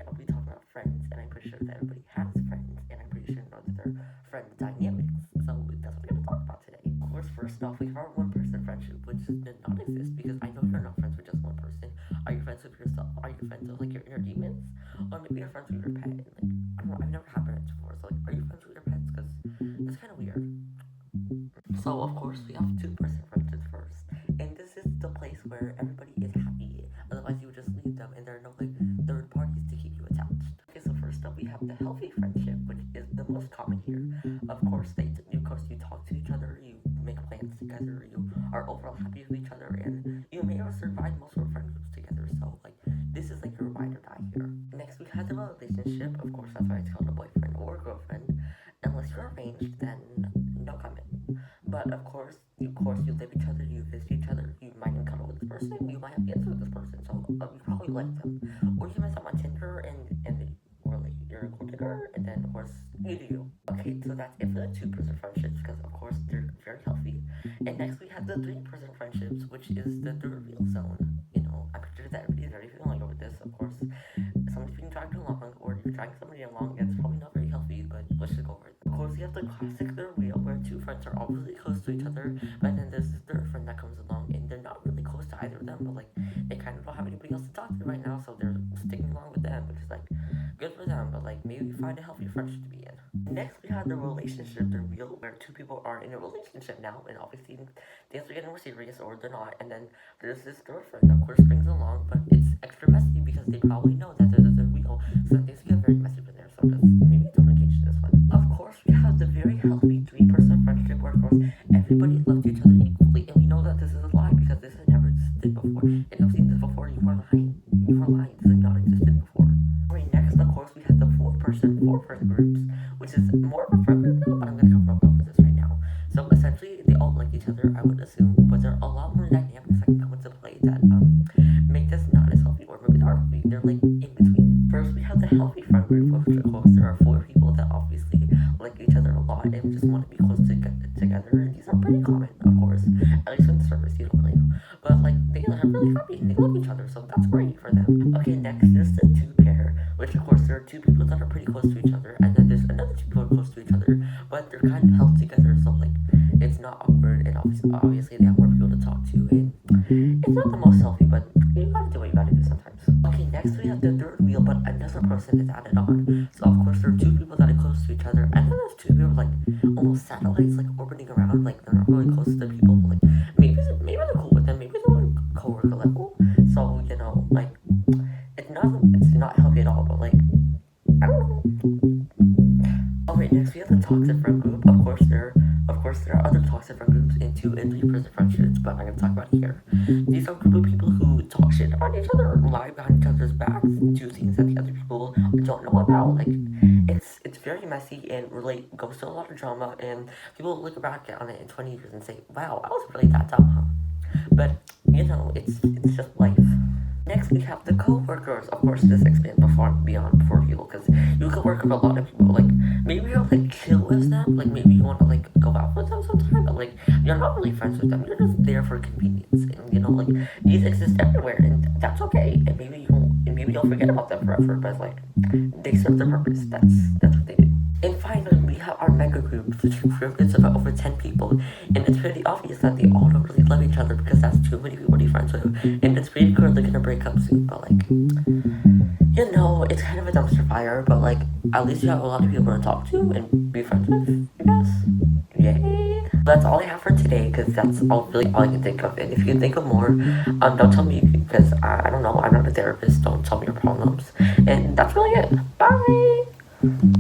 I'll be talking about friends, and I'm pretty sure that everybody has friends, and I'm pretty sure knows their friend dynamics. So that's what we're gonna talk about today. Of course, first off, we have our one-person friendship, which did not exist because I know you're not friends with just one person. Are you friends with yourself? Are you friends with like your inner demons, or maybe you're friends with your pet? And, like I don't know, I've never had pets before, so like, are you friends with your pets? Because it's kind of weird. So of course we have two-person friendships first, and this is the place where everybody is happy. Otherwise, you would just leave them, and there are no like third parties to keep you attached. Okay, so first up we have the healthy friendship, which is the most common here. Of course you talk to each other, you make plans together, you are overall happy with each other, and you may have survived multiple friend groups together. So like this is like your ride or die here. Next we have the relationship. Of course that's why it's called a boyfriend or girlfriend. Unless you're arranged, then no comment. But of course, you live each other, you visit each other, you might even cuddle with this person, you might have kids with this person, so you probably like them. Or you met them on Tinder or like you're a gold digger, and then of course you do you. Okay, so that's it for the two-person friendships because of course they're very healthy. And next we have the three-person friendships, which is the reveal zone. You know, I'm pretty sure that everybody's very familiar with this. Of course, somebody's being dragged along, or you're dragging somebody along, and it's probably not very healthy, but let's just go over it. Of course, you have the classic third wheel where two friends are all really close to each other, but then there's this third friend that comes along and they're not really close to either of them, but like they kind of don't have anybody else to talk to right now, so they're sticking along with them, which is like good for them, but like maybe find a healthy friendship to be in. Next, we have the relationship, the wheel where two people are in a relationship now, and obviously things are getting more serious or they're not, and then there's this third friend that of course brings along, but it's extra messy because they probably know that there's a third wheel, so things get very messy from there. So just maybe don't engage in this one. Of course, we have the very healthy three-person friendship where of course everybody loves each other equally, and we know that this is a lie because this has never existed before. If you've seen this before, you are lying. You are lying. This has not existed before. Alright, next, of course, we have the four-person groups, which is more of a friend group now, but I'm gonna cover up over this right now. So essentially, they all like each other, I would assume, but there are a lot more dynamics that can come into play that make this not as healthy, or maybe not healthy. They're like in between. First, we have the healthy friend group, which of course there are four people that obviously like each other a lot and just want to be close together. And these are pretty common, of course. At least in the service, you don't really know. But like they are really happy and they love each other, so that's great for them. Okay, next is the two pair, which of course there are two people that are pretty close to each other, and then there's another two people who are close to each other, but they're kind of held together, so like it's not awkward, and obviously they have more people to talk to, and it's not the most healthy, but you gotta do what you gotta do sometimes. Okay, next we have the third wheel, but another person is added on. So of course there are two people that are close to each other, and then there's two people like almost satellites, like orbiting around, like they're not really close to the people, but like maybe they're cool with them, maybe they're on coworker level. So you know, like it's not healthy at all, but like I don't know. Alright, next we have the toxic friend group. Of course there are other toxic friend groups in 2 and 3-person friendships, but I'm gonna talk about it here. These are a group of people who talk shit about each other, or lie behind each other's backs, do things that the other people don't know about. Like it's very messy and goes to a lot of drama, and people look back on it in 20 years and say, "Wow, I was really that dumb, huh?" But you know, it's just life. Next, we have the co-workers. Of course, this expands beyond 4 people, because you can work with a lot of people. Like, maybe you'll, like, chill with them. Like, maybe you want to, like, go out with them sometime, but, like, you're not really friends with them. You're just there for convenience. And, you know, like, these exist everywhere, and that's okay. And maybe you'll forget about them forever, but, like, they serve their purpose. That's what they do. And finally, we have our mega group, which consists of over 10 people, and it's pretty obvious that they all don't really love each other because that's too many people to be friends with, and it's pretty clear they're gonna break up soon, but like, you know, it's kind of a dumpster fire, but like, at least you have a lot of people to talk to and be friends with, I guess. Yay! That's all I have for today, because that's all I can think of, and if you can think of more, don't tell me, because I don't know, I'm not a therapist, don't tell me your problems, and that's really it. Bye!